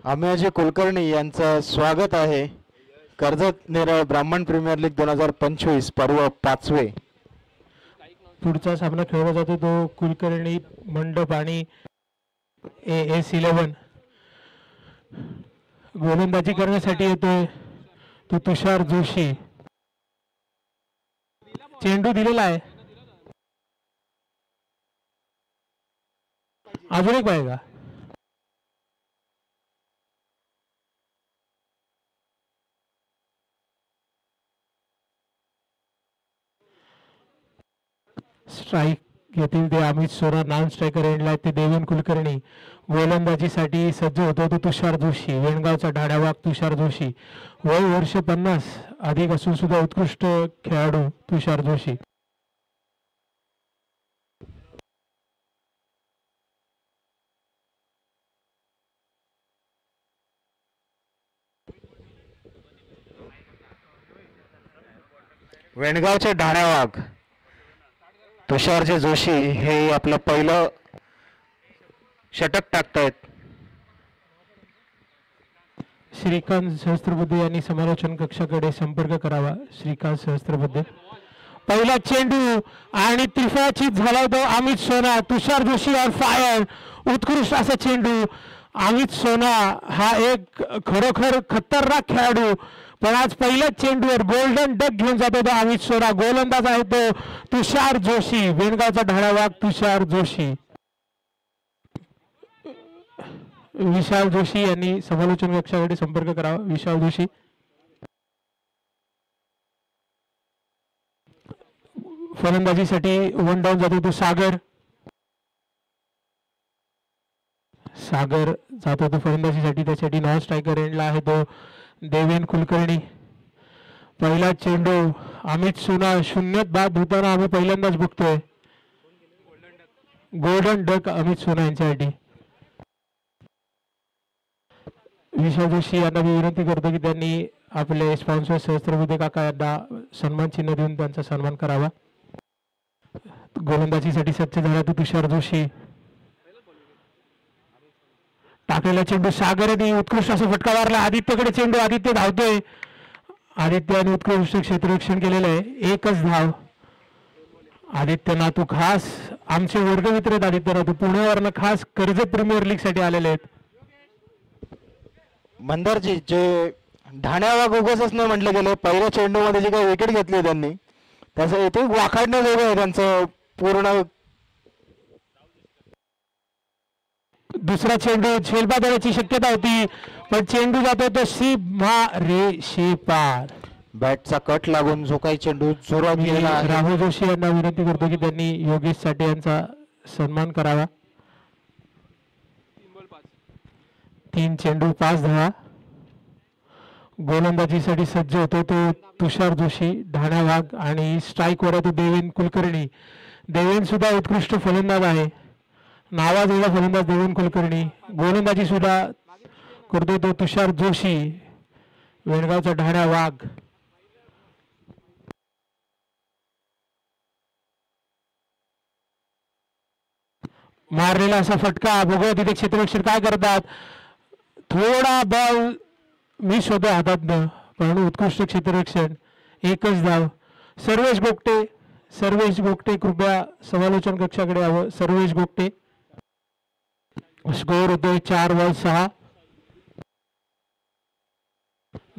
अमेय कुलकर्णी यांचं स्वागत आहे कर्जत नेरळ ब्राह्मण प्रीमियर लीग 2025 पर्व 5वे। पुढचा सामना खेळला जातो तो कुलकर्णी मंडप आणि AS11 गोलंदाजी करण्यासाठी येतोय तो तुषार जोशी। चेंडू दिलेला आहे, अजून एक पाहिजे का? स्ट्राइक घेतील ते अमित सोरा, नॉन स्ट्रायकर एंडला ते देवेन कुलकर्णी। गोलंदाजीसाठी सज्ज होतो तो तुषार जोशी, वेणगावचा ढाढावाग तुषार जोशी। वय वर्ष 50 अधिक असून सुद्धा उत्कृष्ट खेळाडू तुषार जोशी। वेणगावचे ढाढावाग तुषारचे जोशी हे आपलं पहिलं षटक टाकतायत। श्रीकांत सहस्त्रबुद्धे यांनी समालोचन कक्षाकडे संपर्क करावा। श्रीकांत सहस्त्रबुद्धे, पहिला चेंडू आणि त्रिफळाचीत झाला तो अमित सोना। तुषार जोशी ऑन फायर, उत्कृष्ट असा चेंडू। अमित सोना हा एक खरोखर खतरनाक खेळाडू, पण आज पहिल्याच चेंडूवर गोल्डन डक घेऊन जातो तो अमित सोना। गोलंदाज आहे तो तुषार जोशी, वेणगावचा ढाढावाग तुषार जोशी। विशाल जोशी यांनी समालोचन कक्षाकडे संपर्क करावा। विशाल जोशी, फलंदाजीसाठी वन डाऊन जातो तो सागर। सागर जातो तो फलंदाजीसाठी, त्यासाठी नॉन स्ट्रायकर एंडला आहे तो देवेन कुलकर्णी। पहिला चेंडू अमित सोना शून्यात बाद होताना आम्ही पहिल्यांदाच बघतोय। गोल्डन डक अमित सोना यांच्यासाठी। विशाल जोशी यांना मी विनंती करतो की त्यांनी आपले स्पॉन्सर सहस्त्रबुद्धे काका यांना सन्मान चिन्ह देऊन त्यांचा सन्मान करावा। गोलंदाजीसाठी सज्ज झाला तो तुषार जोशी। टाकलेला चेंडू सागरने उत्कृष्ट असा फटका मारला। आदित्यकडे चेंडू, आदित्य धावतोय। आदित्याने उत्कृष्ट क्षेत्ररक्षण केलेलं आहे, एकच धाव। आदित्य नातू खास आमचे वर्गमित्र आहेत। आदित्य नातू पुण्यावरनं खास कर्जत प्रीमियर लीग साठी आलेले आहेत। मंदारजी जे ढाण्यावाग उगाच नाही म्हटलं गेलं, पहिल्या चेंडू मध्ये जे काही विकेट घेतली त्यांनी त्याचं इथे वाखाडण्याजोगं आहे त्यांचं पूर्ण। दुसरा चेंडू झेलबाद होण्याची शक्यता होती, पण चेंडू जातो तो सीमारेषेपार। बॅटचा कट लागून जो काही चेंडू जोरात गेला आहे। राहुल जोशी यांना विनंती करतो की त्यांनी योगेश साठे यांचा सन्मान करावा। 3 चेंडू 5 धावा। गोलंदाजीसाठी सज्ज होतो तो तुषार जोशी, ढाण्यावाग आणि स्ट्राइक वर तो देवेन कुलकर्णी। देवेन सुद्धा उत्कृष्ट फलंदाज आहे, नावाजलेला फलंदाज देवेन कुलकर्णी। गोलंदाजी सुद्धा करतो तो तुषार जोशी, वेणगावचा ढाण्यावाग। मारलेला असा फटका, बघूया तिथे क्षेत्ररक्षक काय करतात। थोडा बॉल मिस होतो हातातनं, पण उत्कृष्ट क्षेत्ररक्षण, एकच धाव। सर्वेश गोगटे, सर्वेश गोगटे कृपया समालोचन कक्षाकडे यावं। सर्वेश गोगटे, स्कोर होतोय 4-6।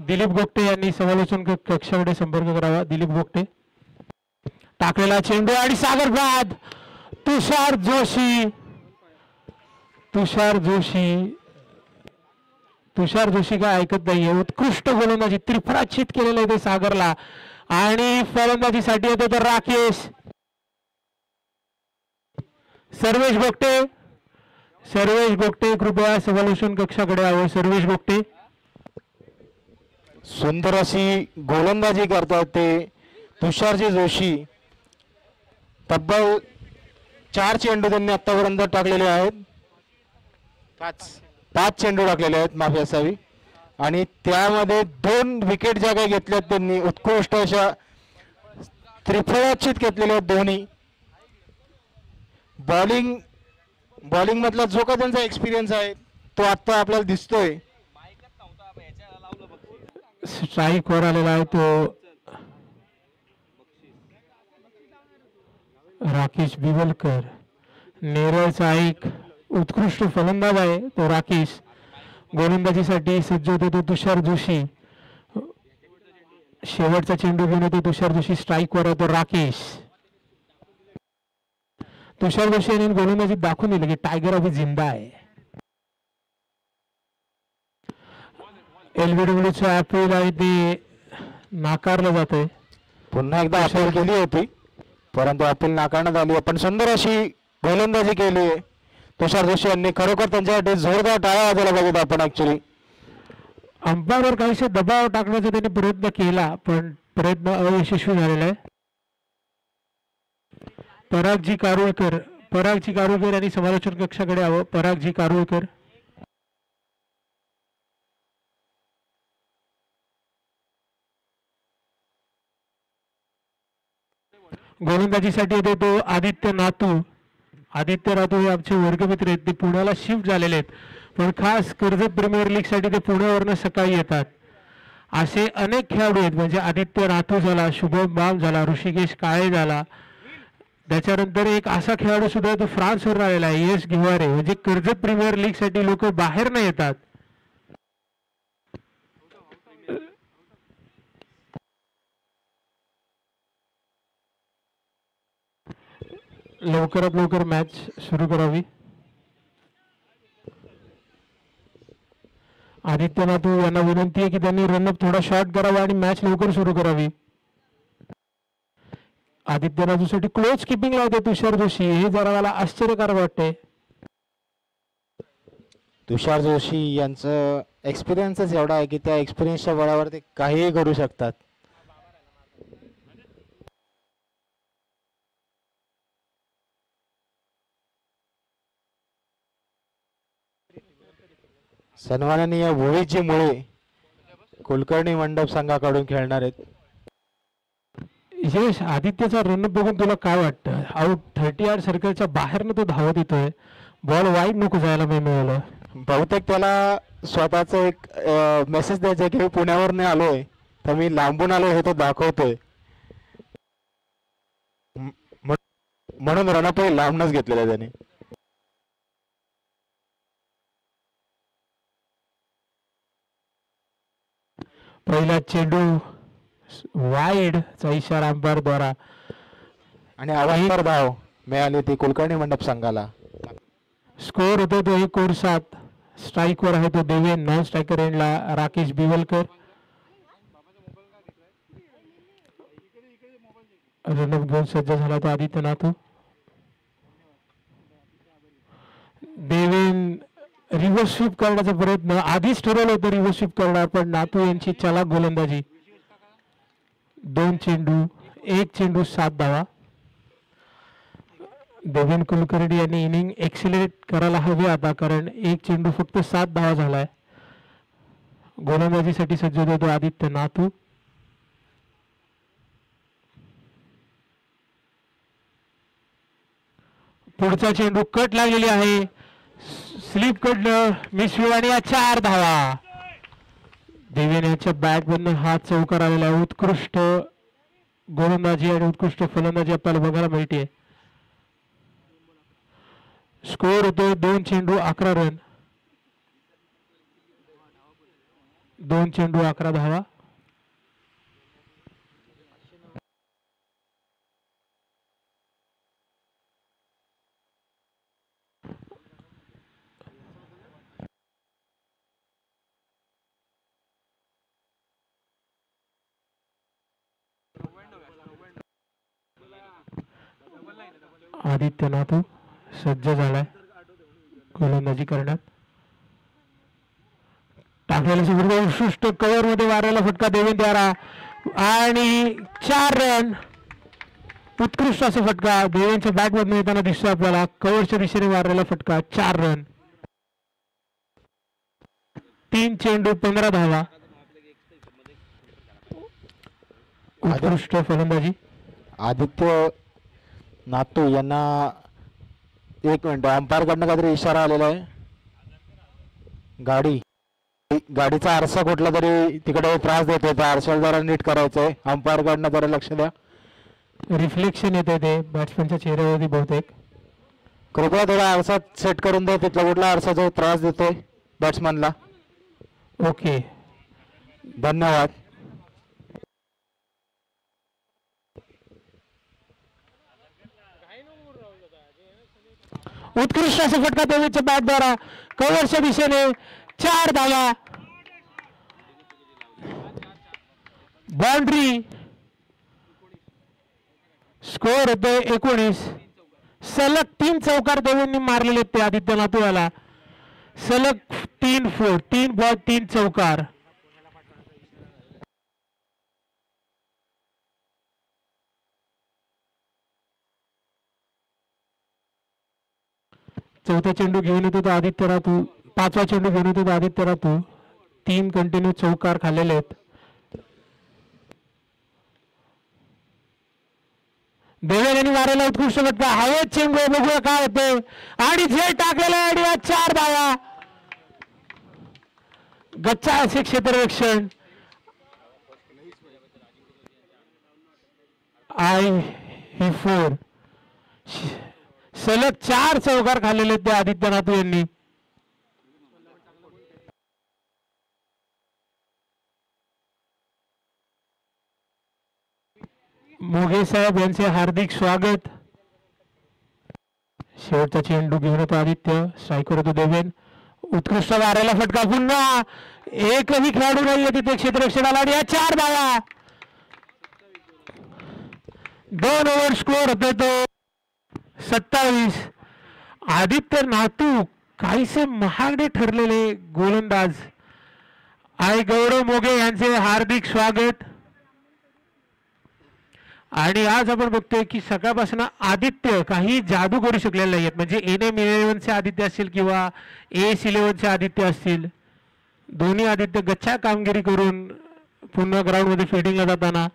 दिलीप गोगटे यांनी समालोचन कक्षाकडे संपर्क करावा। दिलीप गोगटे, टाकलेला चेंडू आणि सागर बाद। तुषार जोशी, तुषार जोशी, तुषार जोशी काय ऐकत नाहीये। उत्कृष्ट गोलंदाजी, त्रिफळाचीत केलेलं आहे ते सागरला। आणि फलंदाजीसाठी येतो तर राकेश। सर्वेश गोगटे, सर्वेश गोगटे कृपया समालोचन कक्षाकडे यावं। सर्वेश गोगटे, सुंदर अशी गोलंदाजी करतात ते तुषारजी जोशी। तब्बल 4 चेंडू त्यांनी आतापर्यंत टाकलेले आहेत। 5 चेंडू टाकलेले आहेत, माफी असावी। आणि त्यामध्ये 2 विकेट ज्या काही घेतल्यात त्यांनी उत्कृष्ट अशा त्रिफळाचीत घेतलेल्या आहेत दोन्ही। बॉलिंग मधला जो का त्यांचा एक्सपिरियन्स आहे तो आता आपल्याला दिसतोय। स्ट्राईक वर आलेला आहे तो राकेश बिवलकर. नेरळचा एक उत्कृष्ट फलंदाज आहे तो राकेश. गोलंदाजीसाठी सज्ज होतो तो तुषार जोशी. शेवटचा चेंडू घेऊन येतो तुषार जोशी. स्ट्राईक वर होतो राकेश. तुषार जोशी यांनी गोलंदाजी दाखवून दिली की टायगर अभी जिंदा आहे. LBWचं अपील आहे ते नाकारलं जात आहे. पुन्हा एकदा अपील केली होती परंतु अपील नाकारण्यात आली. पण सुंदर अशी गोलंदाजी केली आहे तुषार जोशी यांनी. खरोखर त्यांच्यासाठी जोरदार टाळ्या वाजवल्या पाहिजेत आपण. ऍक्च्युली अंपायरवर काहीसा दबाव टाकण्याचा त्यांनी प्रयत्न केला पण प्रयत्न अयशस्वी झालेला आहे. परागजी कारुळकर यांनी समालोचन कक्षाकडे यावं. परागजी कारुळकर. गोलंदाजीसाठी येतो तो आदित्य नातू हे आमचे वर्गमित्र आहेत. ते पुण्याला शिफ्ट झालेले आहेत पण खास कर्जत प्रीमियर लीग साठी ते पुण्यावरनं सकाळी येतात. असे अनेक खेळाडू आहेत म्हणजे आदित्य नातू झाला, शुभम बाम झाला, ऋषिकेश काळे झाला. त्याच्यानंतर एक असा खेळाडू सुद्धा तो फ्रान्सवरून आलेला आहे यश गिवारे. म्हणजे कर्जत प्रीमियर लीग साठी लोक बाहेर न येतात. लवकरात लवकर मॅच सुरू करावी. आदित्य नातू यांना विनंती आहे की त्यांनी रनअप थोडा शॉर्ट करावा आणि मॅच लवकर सुरू करावी. आदित्य नातूसाठी क्लोज किपिंगला होते तुषार जोशी. हे जरा मला आश्चर्यकारक वाटते. तुषार जोशी यांचं एक्सपिरियन्सच एवढा आहे की त्या एक्सपिरियन्सच्या बळावर ते काहीही करू शकतात. सन्माननीय भुवीजी मुळे कुलकर्णी मंडप संघाकडून खेळणार आहेत. यश, आदित्यचा रनअप बघून तुला काय वाटतं? आउट 30 यार्ड सर्कलच्या बाहेरनं तो धावत येतोय. बॉल वाईड नको जायला मिळालं. बहुतेक त्याला स्वतःच एक मेसेज द्यायचा की मी पुण्यावर नाही आलोय तर मी लांबून आलोय हे तो दाखवतोय. म्हणून रनअप लांबनच घेतलेला त्याने. पहिला चेंडू वाईड चा इशारा अंपायर द्वारा आणि आवाजदार धाव मिळाली ती कुलकर्णी मंडप संघाला. स्कोर होतो तो 1/7. स्ट्राईक वर आहे तो देवेन. नॉन स्ट्रायकर एंडला राकेश बिवलकर. रनअप घेऊन सज्ज झाला तो आदित्य नातू. देवेन रिव्हर्स स्वीप करण्याचा प्रयत्न. आधीच ठरवलं होतं रिव्हर्स स्वीप करणार पण नातू यांची चलाक गोलंदाजी. 2 चेंडू 1 चेंडू 7 धावा. देवेन कुलकर्णी यांनी इनिंग एक्सिलेट करायला हवे आता कारण 1 चेंडू फक्त 7 धावा झालाय. गोलंदाजीसाठी सज्ज होतो आदित्य नातू. पुढचा चेंडू कट लागलेली आहे. स्लिप कडनं मिस आणि 4 धावा. देवेन यांच्या बॅट मधून हा चौकार आलेला आहे. उत्कृष्ट गोलंदाजी आणि उत्कृष्ट फलंदाजी आपल्याला बघायला मिळते. स्कोर होतो 2 चेंडू 11 रन. 2 चेंडू 11 धावा. आदित्य नातू सज्ज झालाय गोलंदाजी करण्यात. टाकलेल्या उत्कृष्ट कव्हर मध्ये मारायला फटका देवेन द्वारा आणि 4 रन. उत्कृष्ट असा फटका देवेनच्या बॅट मधून येताना दिसतो आपल्याला. कव्हरच्या दिशेने मारलेला फटका. 4 रन. 3 चेंडू 15 धावा. उत्कृष्ट फलंदाजी. आदित्य नातू यांना 1 मिनिट अंपायर कडनं काहीतरी इशारा आलेला आहे. गाडी गाडीचा आरसा कुठला तरी तिकडे त्रास देतोय, त्या आरशाला जरा नीट करायचंय. अंपायर कडनं जरा लक्ष द्या. रिफ्लेक्शन येते ते बॅट्समनच्या चेहऱ्यावरती बहुतेक. कृपया थोडा आरसा सेट करून द्या, तिथला कुठला आरसा जो त्रास देतोय बॅट्समनला. ओके, धन्यवाद. उत्कृष्ट असा फटका देवीच्या बॅटद्वारा कव्हरच्या दिशेने 4 धावा. बाउंड्री. स्कोअर होते 19. सलग 3 चौकार देवींनी मारलेले ते आदित्य नातूला. सलग 3 बॉल 3 चौकार. चौथा चेंडू घेऊन येतो तो आदित्य रातू. 5वा चेंडू घेऊन येतो तो आदित्य रातू. 3 कंटिन्यू चौकार खाल्लेले आहेत. देवेन यांनी मारायला उत्कृष्ट फटका. हवेत चेंडू बघूया काय होते. आणि झेल टाकलेला आणि 4 धावा. गच्चा असे क्षेत्ररक्षण. ही 4. सलग 4 चौकार खाल्लेले ते आदित्य नातू यांनी. मोघे साहेब यांचे हार्दिक स्वागत. शेवटचा चेंडू घेऊन येतो आदित्य. स्ट्राईकवर होतो देवेन. उत्कृष्ट मारायला फटका. पुन्हा एकही खेळाडू नाहीये तिथे क्षेत्ररक्षणाला आणि 4 धावा. 2 ओव्हर स्कोअर होतो तो 27. आदित्य नातू काहीसे महागडे ठरलेले गोलंदाज आणि गौरव मोघे यांचे हार्दिक स्वागत. आणि आज आपण बघतोय की सकाळपासून आदित्य काही जादू करू शकलेले नाहीयेत. म्हणजे NM11चे आदित्य असतील किंवा AS11चे आदित्य असतील, दोन्ही आदित्य गच्चा कामगिरी करून पुन्हा ग्राउंडमध्ये फिल्डिंगला जाताना.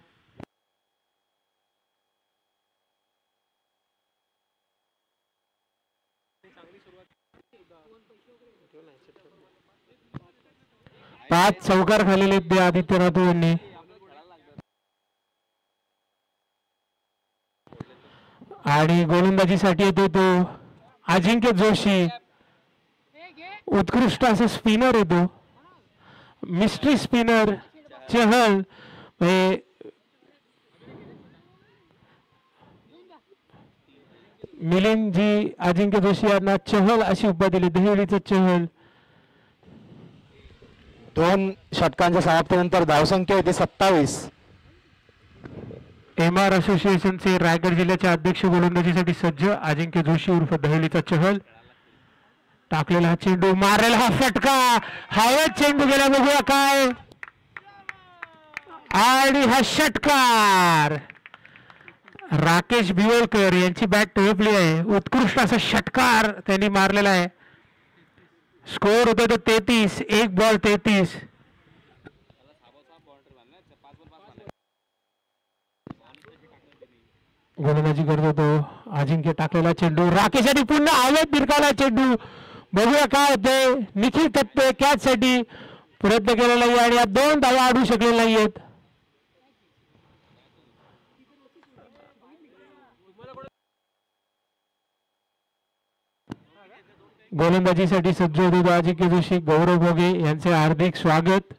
पाच चौकार खाल्लेले ते आदित्य राठोड यांनी. आणि गोलंदाजीसाठी येतो तो अजिंक्य जोशी. उत्कृष्ट असा स्पिनर येतो, मिस्ट्री स्पिनर चहल. मिलिंदजी अजिंक्य जोशी यांना चहल अशी उपाधी दिली. दहिवडीचं चहल. 2 षटकांच्या समाप्तीनंतर धावसंख्या होती 27. MR असोसिएशनचे रायगड जिल्ह्याचे अध्यक्ष गोलंदाजीसाठी सज्ज अजिंक्य जोशी उर्फ दहिवडीचा चहल. टाकलेला हा चेंडू, मारलेला हा फटका, हवेत चेंडू गेला. बघूया काय. आणि हा षटकार राकेश भिवलकर यांची बॅट टोपली आहे. उत्कृष्ट असा षटकार त्यांनी मारलेला आहे. स्कोअर होतो तो 33. 1 बॉल 33. गोलंदाजी करतो तो अजिंक्य. टाकलेला चेंडू राकेश आणि पुन्हा हवेत भिरकावला चेंडू. बघूया काय होते. निखिल तत्ते कॅच साठी प्रयत्न केलेला आहे आणि या 2 धावा अडू शकलेल्या नाहीयेत. गोलंदाजीसाठी सज्ज होते अजिंक्य जोशी. गौरव मोघे यांचे हार्दिक स्वागत.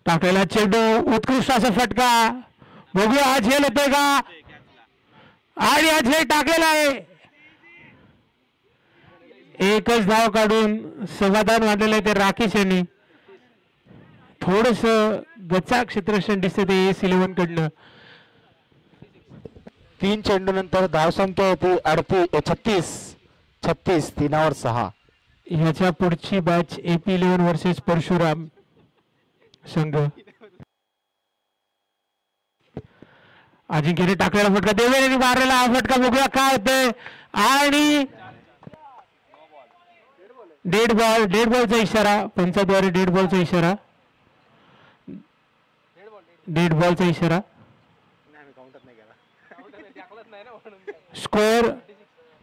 टाकलेला चेंडू, उत्कृष्ट असा फटका. बघूया हा झेल येतोय का. आणि हा झेल टाकलेला आहे. एकच धाव काढून समाधान वाटलेलं आहे ते राकेश यांनी. थोडस गच्चा क्षेत्ररक्षण दिसते ते AS11 कडनं. 3 चेंडू नंतर धावसंख्या होती 36. 3 वर 6. ह्याच्या पुढची बॅच AP11 वर्सेस परशुराम संघ. अजिंक्यने टाकलेला फटका, देवेने मारलेला हा फटका. बघूया काय होतंय. आणि डेड बॉलचा इशारा पंचाद्वारे. डेड बॉलचा इशारा. स्कोअर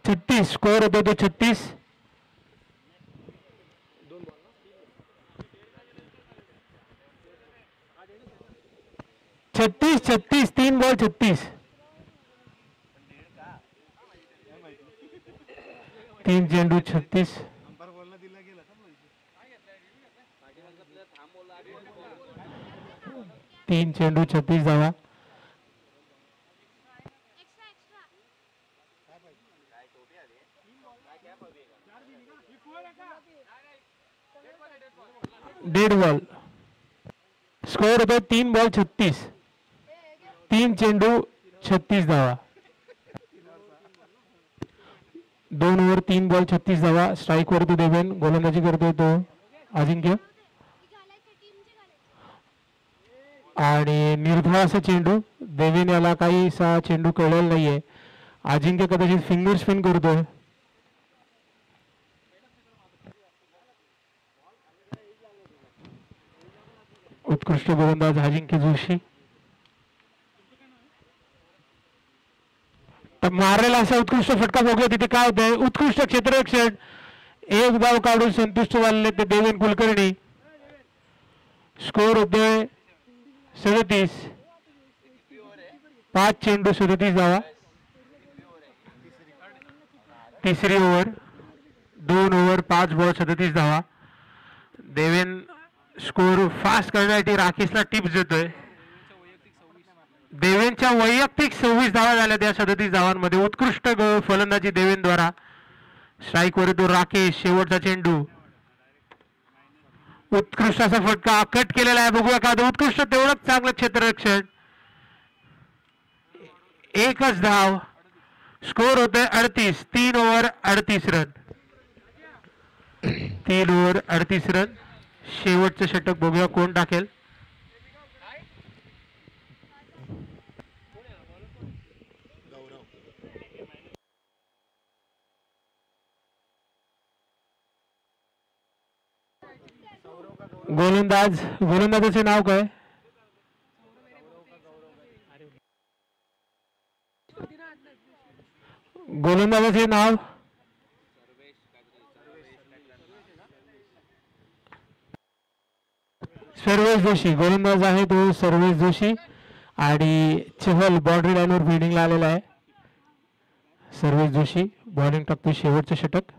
36 स्कोअर होतो तो 36. छत्तीस 3 बॉल 36. 3 चेंडू 36. 3 चेंडू 36 धावा. Dead ball. स्कोअर होतो 3 बॉल 36. 3 चेंडू 36 धावा. 2 ओव्हर 3 बॉल 36 धावा. स्ट्राईक वर तो देवेन, गोलंदाजी करतोय तो अजिंक्य. आणि निर्धाव असा चेंडू. देवेन याला काहीसा चेंडू कळलेला नाहीये. अजिंक्य कदाचित फिंगर स्पिन करतोय. उत्कृष्ट गोलंदाज अजिंक्य जोशी. मारेला असा उत्कृष्ट फटका बघूया तिथे काय होतंय. उत्कृष्ट क्षेत्ररक्षण. एक धाव काढून संतुष्ट झालेले ते देवेन कुलकर्णी. स्कोअर होतोय 37. 5 चेंडू 37 धावा. तिसरी ओव्हर. 2 ओव्हर 5 बॉल 37 धावा. देवेन स्कोअर फास्ट करण्यासाठी राकेशला टिप्स देतोय. देवेनच्या वैयक्तिक 26 धावा झाल्या त्या 37 धावांमध्ये. उत्कृष्ट फलंदाजी देवेन द्वारा. स्ट्राईक वर तो राकेश. शेवटचा चेंडू. उत्कृष्ट असा फटका कट केलेला आहे. बघूया का उत्कृष्ट तेवढंच चांगलं क्षेत्ररक्षण. एकच धाव. स्कोअर होतोय 38. 3 ओव्हर 38 रन. 3 over 38 run. शेवटचं षटक बघूया कोण टाकेल. गोलंदाजाचे नाव काय. गोलंदाजाचे नाव सर्वेश जोशी. गोलंदाज आहे तो सर्वेश जोशी. आणि चहल बाउंड्री लाईनवर फिल्डिंगला आलेला आहे. सर्वेश जोशी बॉलिंग टाकतो. शेवटचं षटक.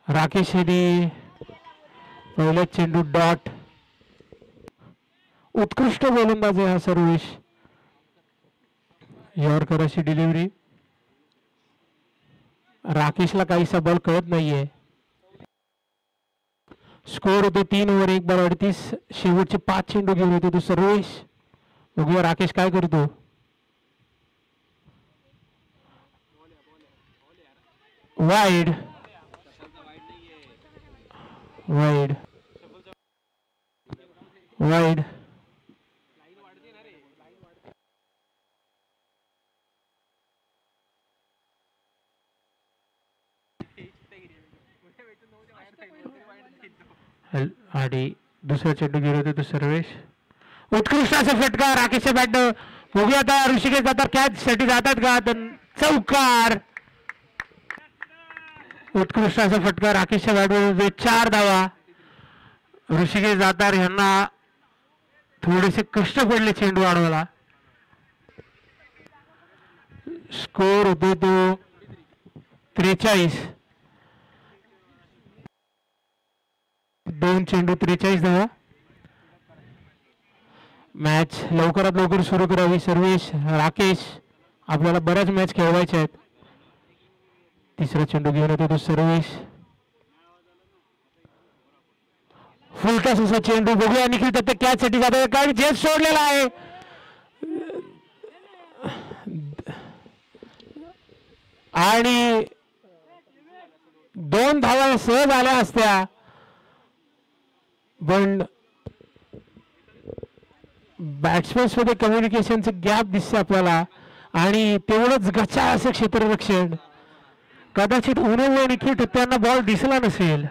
राकेश यांनी पहिला चेंडू डॉट. उत्कृष्ट गोलंदाज आहे हा सर्वेश. यॉर्कर अशी डिलिव्हरी. राकेशला काहीसा बॉल कळत नाहीये. स्कोअर होतो 3 ओव्हर 1 बॉल 38. शेवटचे 5 चेंडू घेऊन येतो तो सर्वेश. बघूया राकेश काय करतो. वाईड. वाईड. वाईड. आणि दुसरा चेंडू घेऊन येतो तो सर्वेश. उत्कृष्ट असा फटका राकेशच्या बॅट. बघूया आता ऋषिकेश जातात कॅच साठी जातात का. चौकार. उत्कृष्ट असा फटका राकेशच्या बॅटवर. 4 धावा. ऋषिकेश जातार यांना थोडेसे कष्ट पडले चेंडू अडवायला. स्कोअर होतो तो 43. 2 चेंडू 43 धावा. मॅच लवकरात लवकर सुरू करावी. सर्वेश राकेश आपल्याला बऱ्याच मॅच खेळवायच्या आहेत. तिसरा चेंडू घेऊन येतो तो सर्वेश. फुलटॉस असा चेंडू. बघूया निखिल दत्त कॅच साठी जातो काय. झेप सोडलेला आहे. आणि 2 धावा सहज आल्या असत्या. पण बॅट्समॅन्स मध्ये कम्युनिकेशनचं गॅप दिसते आपल्याला. आणि तेवढंच गचा असं क्षेत्ररक्षण. कदाचित उन्हा निखिल त्यांना बॉल दिसला नसेल.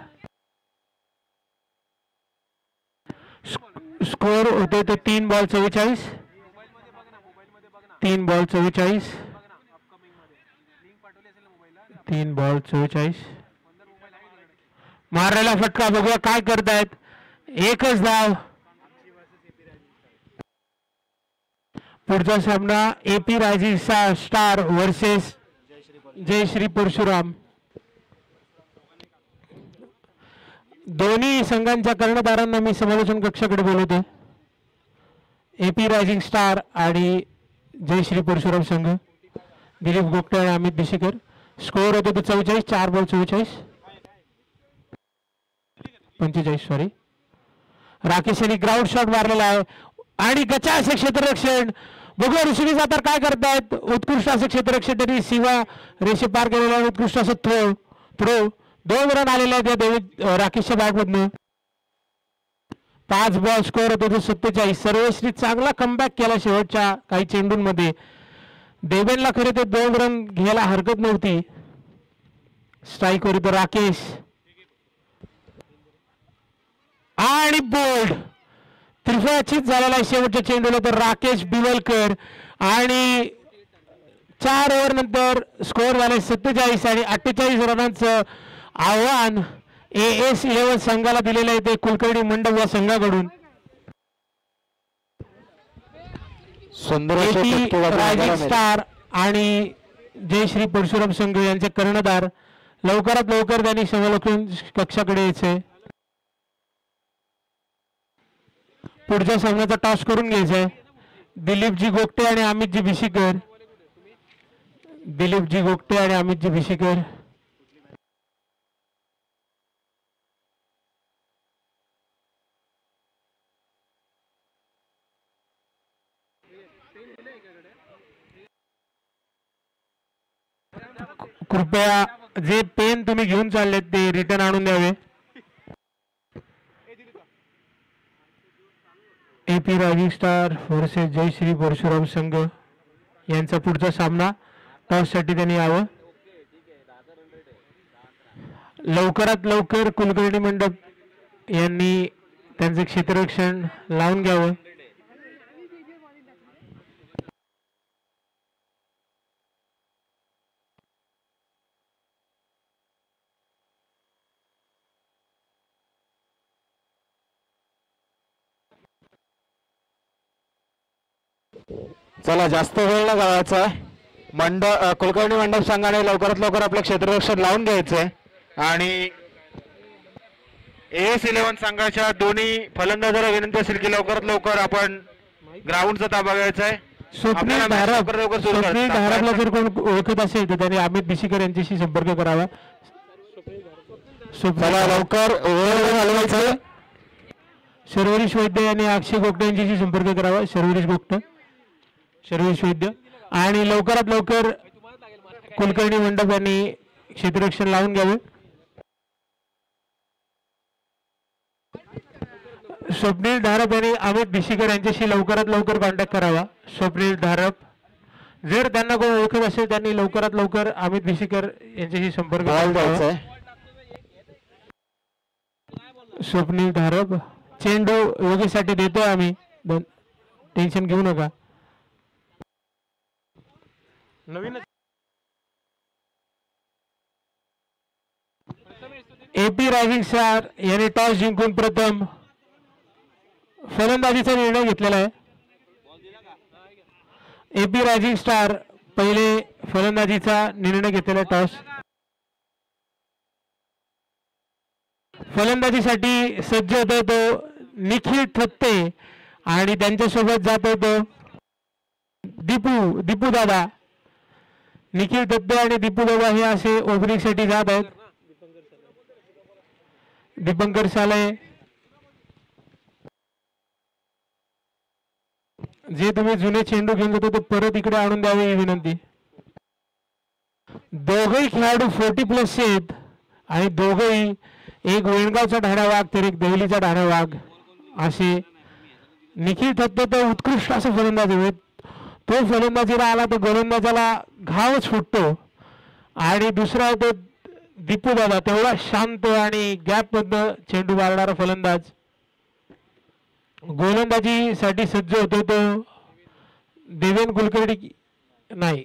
स्कोअर होते ते 3 बॉल 44. 3 बॉल 44. 3 बॉल 44. मारलेला फटका बघूया काय करतायत. एकच धाव. पुढचा सामना AP rising star versus Jayshree Parshuram. दोन्ही संघांच्या कर्णधारांना मी समालोचन कक्षाकडे बोलवतो. एपी रायझिंग स्टार आणि जयश्री परशुराम संघ. दिलीप गोपटे आणि अमित बिशीकर. स्कोअर होतो तो 44. 4 बॉल 45 सॉरी. राकेश यांनी ग्राउंड शॉट मारलेला आहे आणि गचा असे क्षेत्ररक्षण. बघूया ऋषी सातार काय करतायत. उत्कृष्ट असे क्षेत्ररक्षण त्यांनी सीमा रेषे पार केलेला. उत्कृष्ट असं थ्रो 2 रन आलेले आहेत राकेशच्या बॅटमधनं. 5 बॉल स्कोअर होतो तो 47. सर्वेश्री चांगला कमबॅक केला शेवटच्या काही चेंडूंमध्ये. देवेनला खरे ते 2 रन घ्यायला हरकत नव्हती. स्ट्राईक वर राकेश आणि बोल्ड. त्रिफळाचीच झालेला आहे शेवटच्या चेंडूला तर राकेश बिवलकर. आणि 4 ओव्हर नंतर स्कोअर झाले 47 आणि 48 रनांचं आव्हान AS11 संघाला दिलेलं आहे ते कुलकर्णी मंडप या संघाकडून. रायझिंग स्टार आणि जयश्री परशुराम संघ यांचे कर्णधार लवकरात लवकर त्यांनी समालोचन कक्षाकडे यायचे. पुढच्या सामन्याचा टॉस करून घ्यायचा. दिलीपजी गोगटे आणि अमितजी भिशीकर. दिलीपजी गोगटे आणि अमितजी भिशीकर. कृपया जे पेन तुम्ही घेऊन चाललेत ते रिटर्न आणून द्यावे. AP rising star versus Jayshree Parshuram संघ यांचा पुढचा सामना. टॉस साठी त्यांनी यावं. लवकरात लवकर कुलकर्णी मंडप यांनी त्यांचे क्षेत्ररक्षण लावून घ्यावं. चला जास्त वेळ न घालवायचा. कुलकर्णी मंडप संघाने लवकरात लवकर आपलं क्षेत्ररक्षण लावून घ्यायचंय आणि AS11 संघाच्या दोन्ही फलंदाजाला विनंती असेल की लवकरात लवकर आपण ग्राउंडचा ताबा घ्यायचा आहे. स्वप्नील धारपला जर कोण ओळखत असेल तर त्यांनी अमित भिशीकर यांच्याशी संपर्क करावा. चला लवकर वेळ घालवायचा. शर्वरीश वैद्य यांनी अक्षय गोगटे यांच्याशी संपर्क करावा. शर्वरीश वैद्य आणि लवकरात लवकर कुलकर्णी मंडप यांनी क्षेत्ररक्षण लावून घ्यावे. स्वप्नील धारप यांनी अमित भिशीकर यांच्याशी लवकरात लवकर कॉन्टॅक्ट करावा. स्वप्नील धारप जर त्यांना कोण ओळखत असेल त्यांनी लवकरात लवकर अमित भिशीकर यांच्याशी संपर्क करावा. स्वप्नील धारप चेंडू योगेसाठी देतोय आम्ही. टेन्शन घेऊ नका. नवीन एपी रायझिंग स्टार यांनी टॉस जिंकून प्रथम फलंदाजीचा निर्णय घेतलेला आहे. एपी रायझिंग स्टार पहिले फलंदाजीचा निर्णय घेतलेला टॉस. फलंदाजीसाठी सज्ज होतो तो निखिल थत्ते आणि त्यांच्यासोबत जात होतो दीपू दादा. निखिल दत्ते आणि दीपू दादा हे असे ओपनिंग साठी जात आहेत. दीपंकर साले जे तुम्ही जुने चेंडू घेऊन जातो ते परत इकडे आणून द्यावे ही विनंती. दोघही खेळाडू 40+ आहेत आणि दोघही एक वेणगावचा ढाण्या वाघ तर एक देवलीचा ढाण्या वाघ असे. निखिल थत्ते तर उत्कृष्ट असं फलंदाज आहे. तो फलंदाजीला आला तर गोलंदाजाला घावच फुटतो. आणि दुसरा आहे तो दीपू दादा तेवढा शांत आणि गॅप मधनं चेंडू मारणारा फलंदाज. गोलंदाजीसाठी सज्ज होतो तो देवेन कुलकर्णी नाही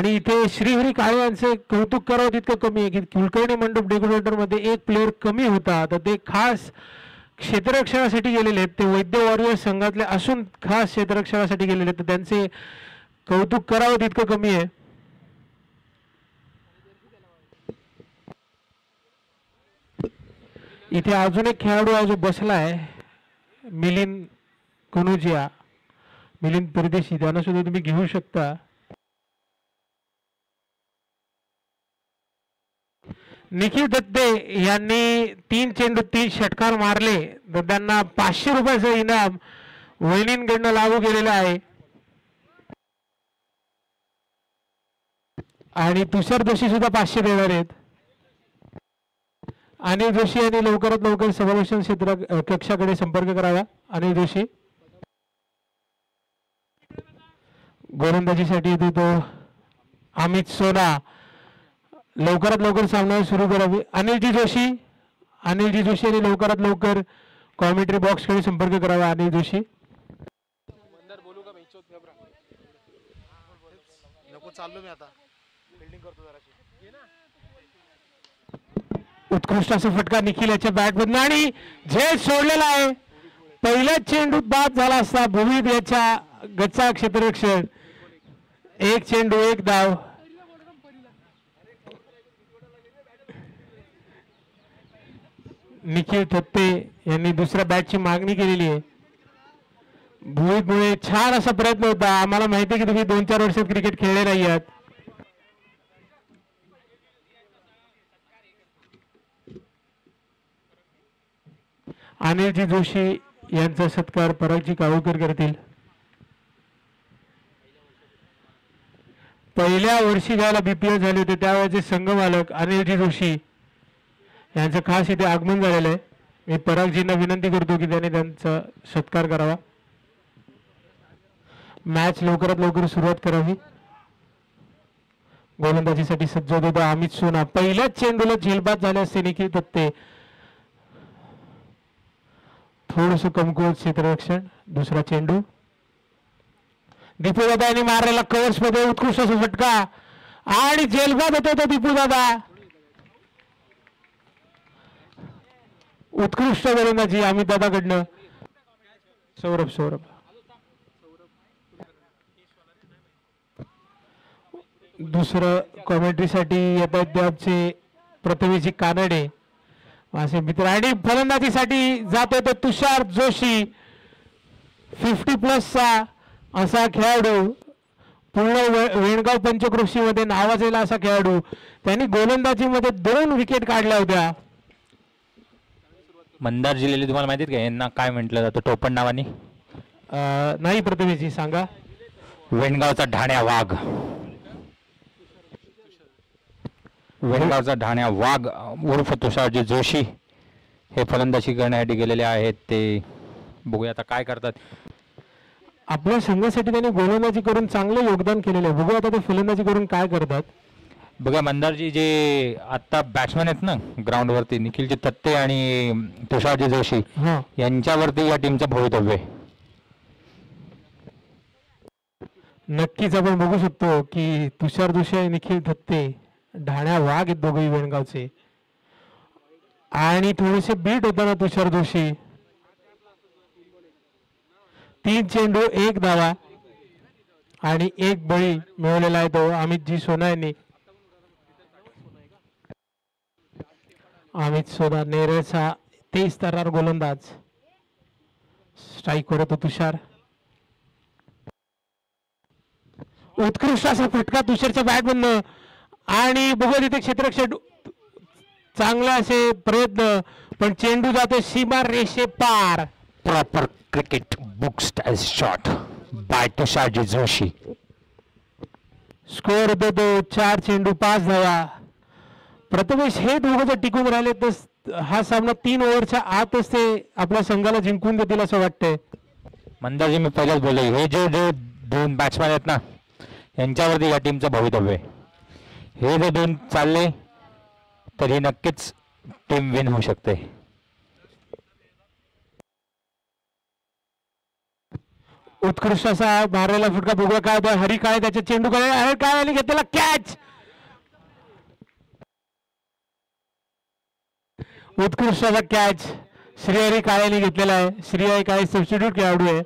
आणि इथे श्रीहरी काळे यांचे कौतुक करावं तितकं कमी आहे की कुलकर्णी मंडप डेकोरेटर मध्ये एक प्लेअर कमी होता, तर ते खास क्षेत्ररक्षणासाठी गेलेले आहेत. ते वैद्य वॉरियर संघातले असून खास क्षेत्ररक्षणासाठी गेलेले आहेत, तर त्यांचे कौतुक करावं तितकं कमी आहे. इथे अजून एक खेळाडू आहे जो बसलाय, मिलिंद कनुजिया, मिलिंद परदेशी, त्यांना सुद्धा तुम्ही घेऊ शकता. निखिल दत्ते यांनी 3 चेंडू 3 षटकार मारले, तर त्यांना 500 रुपयाचं इनाम वहिनींकडनं लागू केलेलं आहे. आणि तुषार जोशी सुद्धा 500 देणार आहेत. अनिल जोशी यांनी लवकरात लवकर समावेशन क्षेत्र कक्षाकडे संपर्क करावा. अनिल जोशी गोलंदाजीसाठी येतो तो अमित सोना, लवकरात लवकर सामना सुरू करावी. अनिलजी जोशी यांनी लवकरात लवकर कॉमेंट्री बॉक्सकडे संपर्क करावा. अनिल जोशी उत्कृष्ट असा फटका निखिल याच्या बॅट मधून आणि झेल सोडलेला आहे. पहिल्याच चेंडूत बाद झाला असता भूमित याच्या गच्चा क्षेत्ररक्षण. 1 चेंडू 1 धाव. निखिल थत्ते यांनी दुसऱ्या बॅटची मागणी केलेली आहे. भूमितमुळे छान असा प्रयत्न होता. आम्हाला माहिती आहे की तुम्ही 2-4 वर्षात क्रिकेट खेळले नाही आहात. अनिलजी जोशी यांचा सत्कार परागजी काळुकर करतील. पहिल्या वर्षी ज्याला बीपीएल झाले होते त्यावेळेचे संघ मालक अनिलजी जोशी यांचं खास इथे आगमन झालेलं आहे. मी परागजींना विनंती करतो की त्यांनी त्यांचा सत्कार करावा. मॅच लवकरात लवकर सुरुवात करावी. गोलंदाजीसाठी सज्ज होता अमित सोना. पहिल्याच चेंडूला झेलबाद झाले असते निखिल दत्ते. थोडस कमकुवत क्षेत्ररक्षण. दुसरा चेंडू दीपू दादा यांनी मारलेला कव्हर्स मध्ये उत्कृष्ट असा फटका आणि झेलबाद होतो तो दीपू दादा. उत्कृष्ट गोलंदाजी अमित दादाकडनं. सौरभ दुसरं कॉमेंट्रीसाठी येतात ते आमचे प्रथमेशजी कानडे असे मित्र. आणि फलंदाजीसाठी जातोय तो तुषार जोशी, 50+ असा खेळाडू, पूर्ण वेणगाव पंचक्रोशी मध्ये नावाजलेला असा खेळाडू. त्यांनी गोलंदाजीमध्ये 2 विकेट काढल्या होत्या. मंदार जिल्ह्याला तुम्हाला माहिती आहे का यांना काय म्हटलं जातं टोपण नावाने? नाही प्रथमेशजी सांगा. वेणगावचा ढाण्या वाघ. वेणगावचा ढाण्या वाघ उर्फ तुषारजी जोशी हे फलंदाजी करण्यासाठी गेलेले आहेत. ते बघूया आता काय करतात. आपल्या संघासाठी त्यांनी गोलंदाजी करून चांगलं योगदान केलेलं आहे. बघूया आता ते फलंदाजी करून काय करतात. बघा मंदारजी जे आता बॅट्समॅन आहेत ना ग्राउंडवरती, निखिलजी तत्ते आणि तुषारजी जोशी यांच्यावरती या टीमचं भवितव्य आहे. नक्कीच आपण बघू शकतो की तुषार जोशी आणि निखिल दत्ते ढाण्या वाघ आहेत दोघेही वेणगावचे. आणि थोडेसे बीट होताना तुषार जोशी. 3 चेंडू 1 धावा आणि 1 बळी मिळवलेला आहे तो अमितजी सोना यांनी. अमित सोना नेरळचा 23 तर्रार गोलंदाज. स्ट्राईक करतो तुषार. उत्कृष्ट असा फटका तुषारच्या बॅट मधनं. आणि बघा तिथे क्षेत्ररक्षण चांगले असे प्रयत्न, पण चेंडू जातो सीमा रेषे पार. Proper cricket books edge shot by तुषारजी जोशी. स्कोअर होतो तो 4 चेंडू 5 धावा. प्रथमेश हे दोघं जर टिकून राहिले तर हा सामना 3 ओव्हरच्या आतच ते आपल्या संघाला जिंकून देतील असं वाटतंय. मंदारजी मी पहिलेच बोललो हे जे 2 बॅट्समॅन आहेत ना यांच्यावरती या टीमचं भवितव्य आहे. हे जर 2 चालले तर ही नक्कीच टीम विन होऊ शकते. उत्कृष्ट असा मारलेला फटका बघूया काय होतं. हरी काळे त्याच्या चेंडूकडे हरी काळेने घेतलेला कॅच. उत्कृष्ट असा कॅच श्रीहरी काळेने घेतलेला आहे. श्रीहरी काळे सबस्टिट्यूट खेळाडू आहे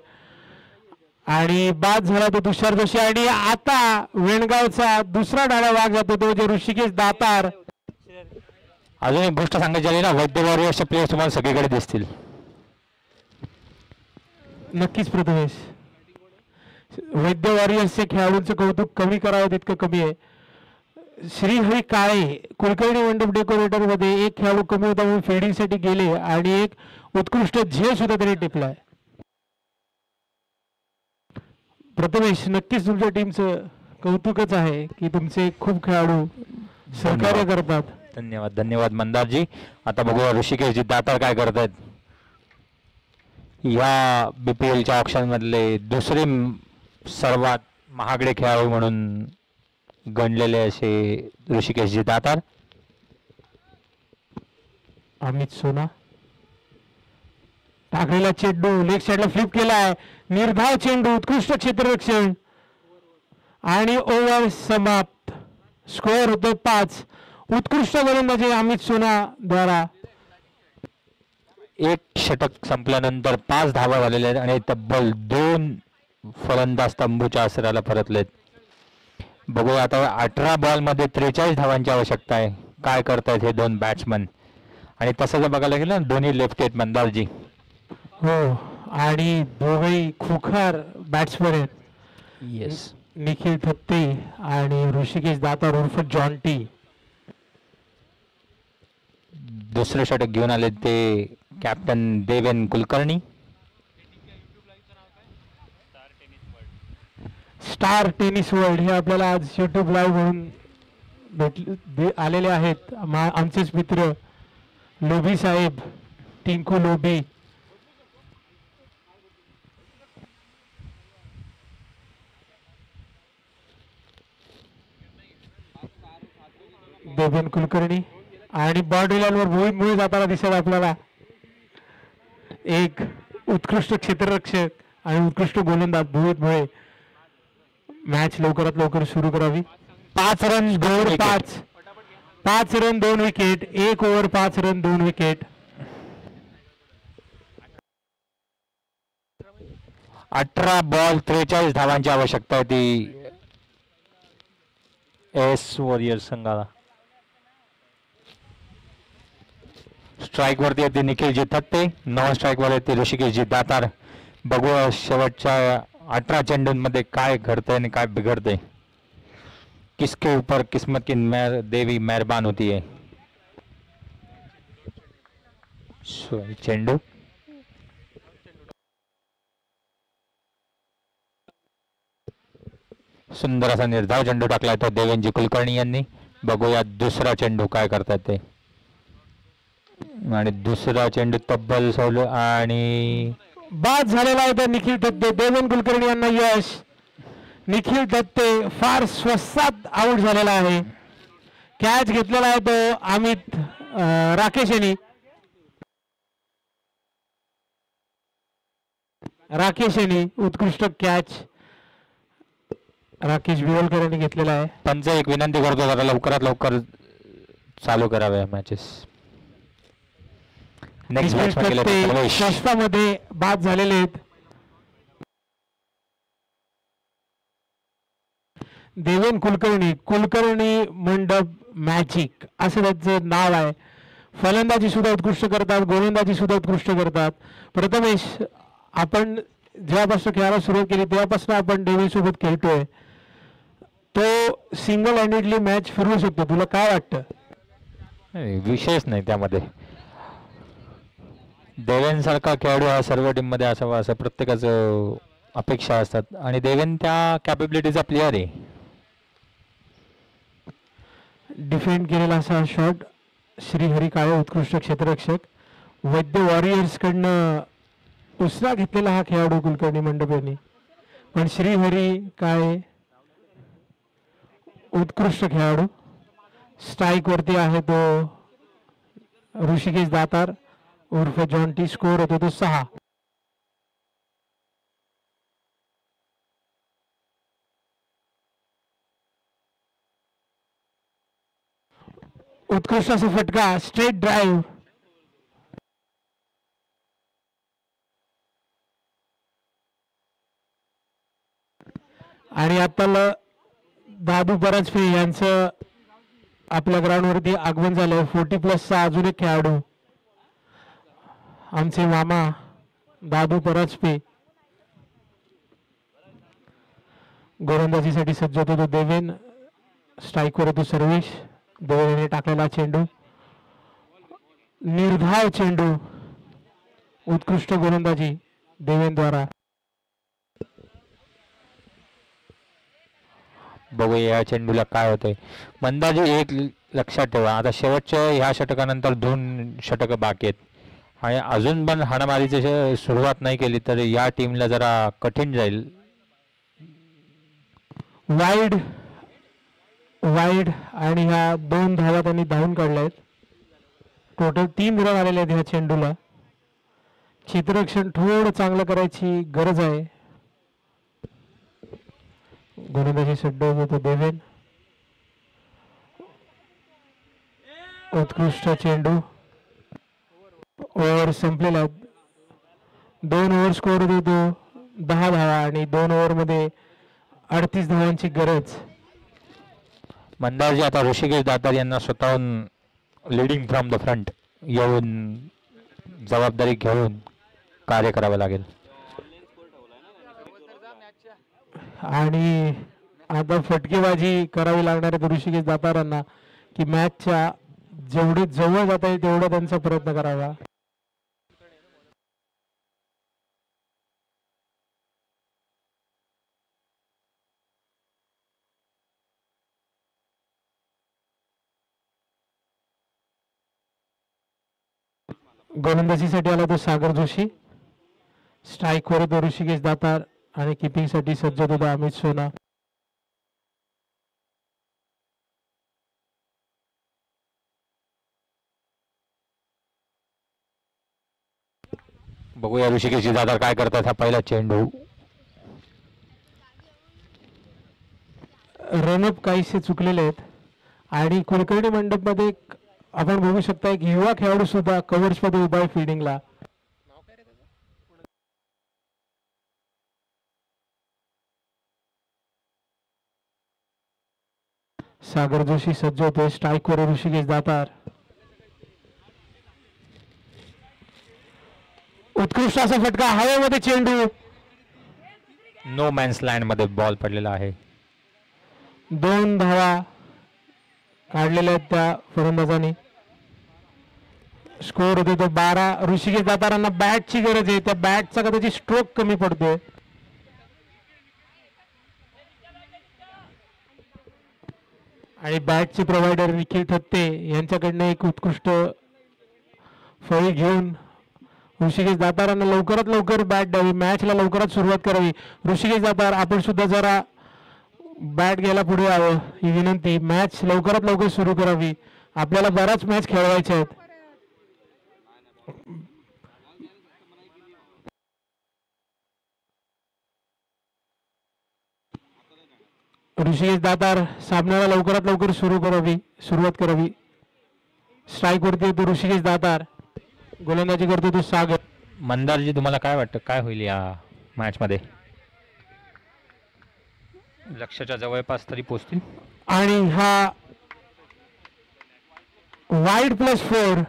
आणि बाद झाला तो तुषार जोशी. आणि आता वेणगावचा दुसरा डावा वाघ जातो तो म्हणजे ऋषिकेश दातार. अजून एक गोष्ट सांगायची झाली ना, वैद्यवारी असे प्लेयर्स तुम्हाला सगळीकडे दिसतील. नक्कीच प्रथमेश, वैद्य वॉरियर्सच्या खेळाडूंचं कौतुक कमी करावं तितकं कमी आहे. श्रीहरी काळे कुलकर्णी मंडप डेकोरेटर मध्ये एक खेळाडू कमी होता म्हणून फिल्डिंग साठी गेले आणि एक उत्कृष्ट झेल सुद्धा त्यांनी टिपलाय. प्रथमेश, नक्कीच तुमच्या टीमचं कौतुकच आहे की तुमचे खूप खेळाडू सहकार्य करतात. धन्यवाद धन्यवाद मंदारजी. आता बघूया ऋषिकेशजी दातार काय करतायत. या BPLच्या ऑप्शन मधले दुसरे सर्वात महागडे खेळाडू म्हणून गणलेले असे ऋषिकेशजी दातार. अमित सोना टाकलेला चेंडू लेग साइडला फ्लिप केलाय. निर्धाव चेंडू, उत्कृष्ट क्षेत्ररक्षण आणि ओव्हर समाप्त. स्कोअर होतो 5. उत्कृष्ट गोलंदाजी अमित सोना द्वारा. एक षटक संपल्यानंतर 5 धावा झालेल्या आहेत आणि तब्बल 2 फलंदाज तंबूच्या आसराला परतलेत. बघूया आता 18 बॉल मध्ये 43 धावांची आवश्यकता आहे. काय करतायत हे दोन बॅट्समन. आणि तसं जर बघायला गेलं ना, दोन्ही लेफ्ट आहेत मंदारजी. हो, आणि दोघेही खुखार बॅट्समन आहेत. येस, निखिल थत्ते आणि ऋषिकेश दातार उर्फ जॉन टी. दुसरे षटक घेऊन आले ते कॅप्टन देवेन कुलकर्णी. स्टार टेनिस वर्ल्ड हे आपल्याला आज युट्यूब लाईव्ह म्हणून आलेले आहेत. आमचेच मित्र लोभी साहेब, टिंकू लोभी. देवेन कुलकर्णी आणि बॉर्डरी लाईनवर मोहित मुळे जाताना दिसेल आपल्याला. एक उत्कृष्ट क्षेत्ररक्षक आणि उत्कृष्ट गोलंदाज मोहित मुळे. मॅच लवकरात लवकर सुरू करावी. 5 run 2 5. 5 run 2 wicket. 1 over 5 run 2 wicket. 18 ball 43 धावांची आवश्यकता आहे ती एस वॉरियर्स संघाला. स्ट्राईक वरती येते निखिलजी थत्ते, नॉन स्ट्राईक वर येते ऋषिकेशजी दातार. बघूया शेवटच्या 18 चेंडूंमध्ये काय घडतंय आणि काय बिघडतंय. किसके ऊपर किस्मत की देवी मेहरबान होती है. चेंडू सुंदर असा निर्धाव चेंडू टाकलाय तो देवेंजी कुलकर्णी यांनी. बघूया दुसरा चेंडू काय करतात ते. आणि दुसरा चेंडू तब्बल सोडलं आणि बाद झालेला होता निखिल दत्ते. देवेन कुलकर्णी यांना यश. निखिल दत्ते फार स्वस्तात आउट झालेला आहे. कॅच घेतलेला आहे तो अमित राकेश यांनी. राकेश यांनी उत्कृष्ट कॅच राकेश बिवलकर यांनी घेतलेला आहे. पंच एक विनंती करतो, जरा लवकरात लवकर चालू कराव्या मॅचेस. नेक्स्ट मॅच मध्ये बाद झालेले आहेत. देवेन कुलकर्णी, कुलकर्णी मंडप मॅजिक असं त्यांचं नाव आहे. फलंदाजी सुद्धा उत्कृष्ट करतात, गोलंदाजी सुद्धा उत्कृष्ट करतात. प्रथमेश, आपण जेव्हापासून खेळायला सुरुवात केली तेव्हापासून आपण देवेन सोबत खेळतोय. तो सिंगल हँडेडली मॅच फिरवू शकतो. तुला काय वाटतं? विशेष नाही त्यामध्ये. देवेन सारखा खेळाडू हा सर्व टीम मध्ये असावा असं प्रत्येकाचं अपेक्षा असतात आणि देवेन त्या कॅपेबिलिटीचा प्लेअर आहे. डिफेंड केलेला असा शॉट श्रीहरी काळे उत्कृष्ट क्षेत्ररक्षक. वैद्य वॉरियर्स कडनं उसरा घेतलेला हा खेळाडू कुलकर्णी मंडप यांनी. पण श्रीहरी काळे उत्कृष्ट खेळाडू. स्ट्राईक वरती आहे तो ऋषिकेश दातार उर्फ जॉन टी. स्कोर होतो तो 6. उत्कृष्ट असा फटका, स्ट्रेट ड्राईव्ह. आणि आता दादू परांजपे यांचं आपल्या ग्राउंडवरती आगमन झालंय. 40+चा अजून एक खेळाडू, आमचे मामा दादू परांजपे. गोलंदाजीसाठी सज्ज होतो तो देवेन. स्ट्राईकवर होतो सर्वेश. देवेने टाकलेला चेंडू, निर्धाव चेंडू. उत्कृष्ट गोलंदाजी देवेन द्वारा. बघूया या चेंडूला काय होतंय. मंदाजी एक लक्षात ठेवा, आता शेवटच्या ह्या षटकानंतर 2 षटकं बाकी आहेत आणि अजून पण हाणामारीची सुरुवात नाही केली तर या टीमला जरा कठीण जाईल. वाईड आणि ह्या 2 धावा त्यांनी धावून काढल्या आहेत. टोटल 3 रन आलेले आहेत ह्या चेंडूला. क्षेत्ररक्षण थोडं चांगलं करायची गरज आहे. गोलंदाजी सड्ड होतो देवेन. उत्कृष्ट चेंडू. ओव्हर संपलेला. 2 ओव्हर स्कोअर होतो 10 धावा आणि 2 ओव्हरमध्ये 38 धावांची गरज. मंदारजी आता ऋषिकेश दातार यांना स्वतःहून लिडिंग फ्रॉम द फ्रंट येऊन जबाबदारी घेऊन कार्य करावं लागेल. आणि आता फटकेबाजी करावी लागणार आहे ऋषिकेश दातारांना की मॅचच्या जेवढे जवळ जाता येईल तेवढा त्यांचा प्रयत्न करावा. गोलंदाजीसाठी आला तो सागर जोशी. स्ट्राईकवर तो ऋषिकेश दातार आणि किपिंगसाठी सज्ज होता अमित सोना. बघूया ऋषिकेश दातार काय करतात. हा पहिला चेंडू. रनअप काहीसे चुकलेले आहेत आणि कुलकर्णी मंडपमध्ये आपण बघू शकता एक युवा खेळाडू सुद्धा कव्हर्स मध्ये उभा आहे फिल्डिंगला. सागर जोशी सज्ज होते. स्ट्राईकवर ऋषिकेश दातार. उत्कृष्ट असा फटका, हवेमध्ये चेंडू. नो मॅन्स लँड मध्ये बॉल पडलेला आहे. 2 धावा काढलेल्या आहेत त्या फलंदाजांनी. स्कोअर होते तो 12. ऋषिकेश दातारांना बॅटची गरज आहे. त्या बॅटचा कदाचित स्ट्रोक कमी पडतोय. आणि बॅटचे प्रोव्हायडर निखिल थत्ते यांच्याकडनं एक उत्कृष्ट फळी घेऊन ऋषिकेश दातारांना लवकरात लवकर बॅट द्यावी. मॅचला लवकरात सुरुवात करावी. ऋषिकेश दातार आपण सुद्धा जरा बॅट घ्यायला पुढे यावं ही विनंती. मॅच लवकरात लवकर सुरू करावी. आपल्याला बराच मॅच खेळवायच्या आहेत. ऋषिकेश दातार सामन्याला लवकरात लवकर सुरुवात करावी. स्ट्राईक वरती येतो ऋषिकेश दातार. गोलंदाजी करतो तो सागर. मंदारजी तुम्हाला काय वाटतं काय होईल या मॅच मध्ये? लक्ष्याच्या जवळपास तरी पोहोचतील. आणि हा वाईड +4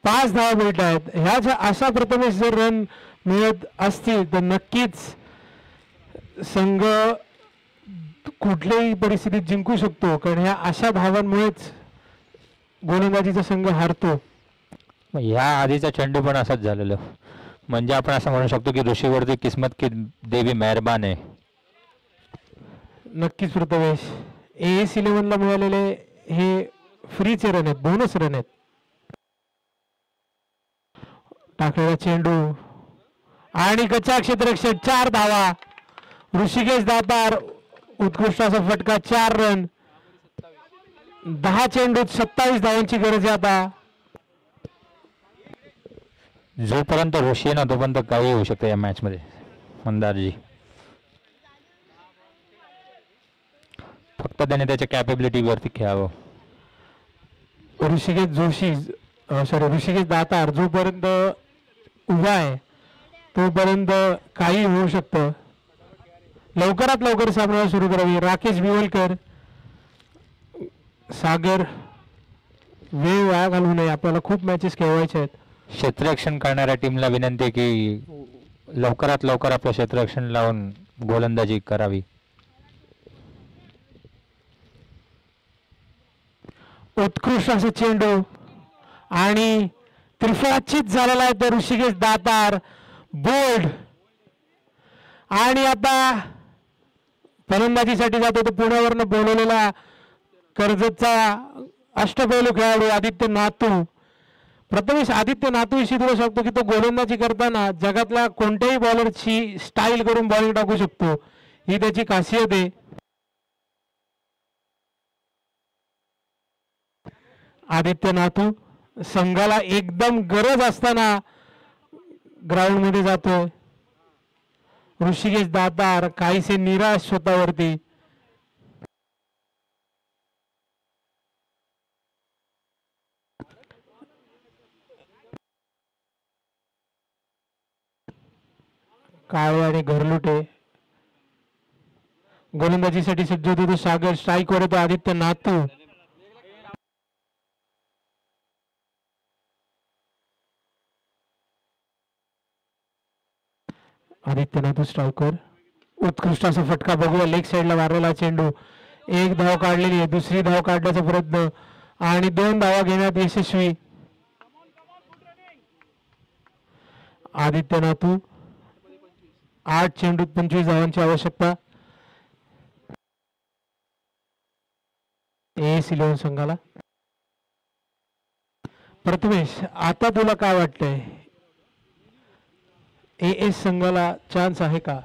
5 धावा मिळत आहेत. ह्या अशा प्रथमेश जर रन मिळत असतील तर नक्कीच संघ कुठल्याही परिस्थितीत जिंकू शकतो. कारण ह्या अशा धावांमुळेच गोलंदाजीचा संघ हारतो. ह्या आधीचा चेंडू पण असाच झालेलं. म्हणजे आपण असं म्हणू शकतो की ऋषीवरती किस्मत की देवी मेहरबान आहे. नक्कीच प्रथमेश. AS 11 ला मिळालेले हे फ्रीचे रन आहेत, बोनस रन आहेत. टाकलेला चेंडू आणि कच्चा क्षेत्ररक्षण 4 धावा. ऋषिकेश दातार उत्कृष्ट असा फटका 4 रन. 10 चेंडूत 27 धावांची गरज आहे आता. जोपर्यंत ऋषी आहे ना तोपर्यंत काही होऊ शकतं या मॅच मध्ये. मंदारजी फक्त त्याने त्याच्या कॅपेबिलिटी वरती खेळावं. ऋषिकेश जोशी ऋषिकेश दातार जोपर्यंत उभा आहे तोपर्यंत काही होऊ शकतं. लवकरात लवकर सामना सुरू करावी. राकेश बिवलकर, सागर, वेळ वाया घालवू नये, आपल्याला खूप मॅचेस खेळवायचे आहेत. क्षेत्ररक्षण करणाऱ्या टीमला विनंती आहे की लवकरात लवकर आपलं क्षेत्ररक्षण लावून गोलंदाजी करावी. उत्कृष्ट असे चेंडू आणि त्रिफळाचीत झालेला आहे तर ऋषिकेश दातार बोल्ड. आणि आता फलंदाजीसाठी जातो तो पुण्यावरनं बोलवलेला कर्जतचा अष्टपैलू खेळाडू आदित्य नातू. प्रथमेश, आदित्य नातू विषयी तुला शकतो की तो गोलंदाजी करताना जगातल्या कोणत्याही बॉलरची स्टाईल करून बॉलिंग टाकू शकतो, ही त्याची खासियत आहे. आदित्य नातू संघाला एकदम गरज असताना ग्राउंड मध्ये जातोय. ऋषिकेश दातार काहीसे निराश स्वतःवरती. काळे आणि घरलुटे गोलंदाजीसाठी सज्ज होतो तो सागर. स्ट्राईक वर येतो आदित्य नातू. आदित्य नातू स्ट्राईकवर. उत्कृष्ट असा फटका बघूया. लेग साईडला मारलेला चेंडू. एक धाव काढलेली आहे, दुसरी धाव काढण्याचा प्रयत्न आणि 2 धावा घेण्यात यशस्वी आदित्य नातू. 8 चेंडूत 25 धावांची आवश्यकता AS 11 संघाला. प्रथमेश, आता तुला काय वाटतंय, AS संघाला चान्स आहे का?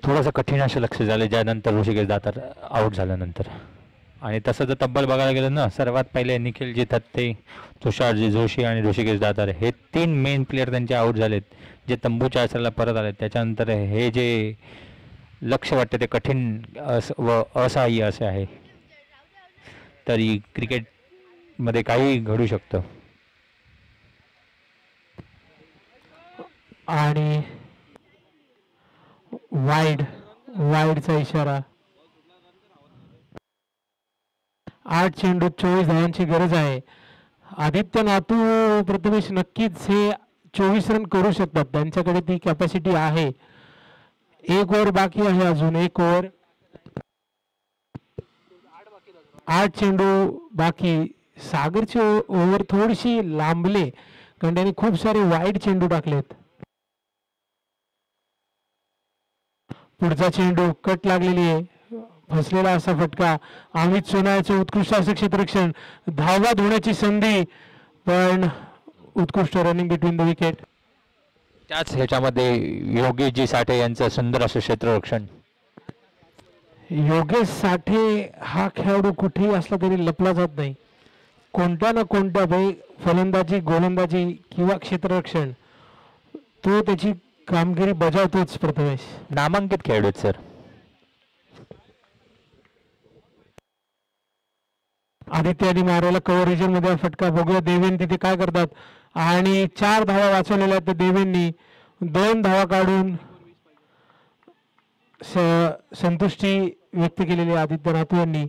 थोडंसं कठीण असं लक्ष झालं ज्यानंतर ऋषिकेश दातार आऊट झाल्यानंतर. आणि तसं जर तब्बल बघायला गेलं ना, सर्वात पहिले निखिलजी थत्ते, तुषारजी जोशी आणि ऋषिकेश दातार हे 3 मेन प्लेयर त्यांचे आऊट झालेत, जे तंबूच्या आसराला परत आलेत. त्याच्यानंतर हे जे लक्ष वाटते ते कठीण व असहाय्य असे आहे. तरी क्रिकेटमध्ये काही घडू शकतं. आणि वाईडचा इशारा. 8 चेंडूत 24 धावांची गरज आहे. आदित्य नातू प्रथमेश नक्कीच हे 24 रन करू शकतात, त्यांच्याकडे ती कॅपॅसिटी आहे. 1 ओव्हर बाकी आहे, अजून 1 ओव्हर. 8 चेंडू बाकी. सागरची ओव्हर थोडीशी लांबले कारण त्यांनी खूप सारे वाईड चेंडू टाकलेत. पुढचा चेंडू कट लागलेली आहे, फसलेला असा फटका. अमित सोनाळचे उत्कृष्ट असे क्षेत्ररक्षण. धावा धुण्याची संधी पण उत्कृष्ट रनिंग बिटवीन द विकेट. त्याच ह्याच्यामध्ये योगेशजी साठे यांचं सुंदर असं क्षेत्ररक्षण. योगेश साठे हा खेळाडू कुठेही असला तरी लपला जात नाही. कोणत्या ना कोणत्या फलंदाजी, गोलंदाजी किंवा क्षेत्ररक्षण तो त्याची कामगिरी बजावतोच. प्रथमेश, नामांकित खेळाडू आहेत सर. आदित्याने मारायला कव्हर रिजन मध्ये फटका. बघूया देवेन तिथे काय करतात. आणि 4 धावा वाचवलेल्या आहेत देवेंनी. 2 धावा काढून संतुष्टी व्यक्त केलेली आदित्य नातू यांनी.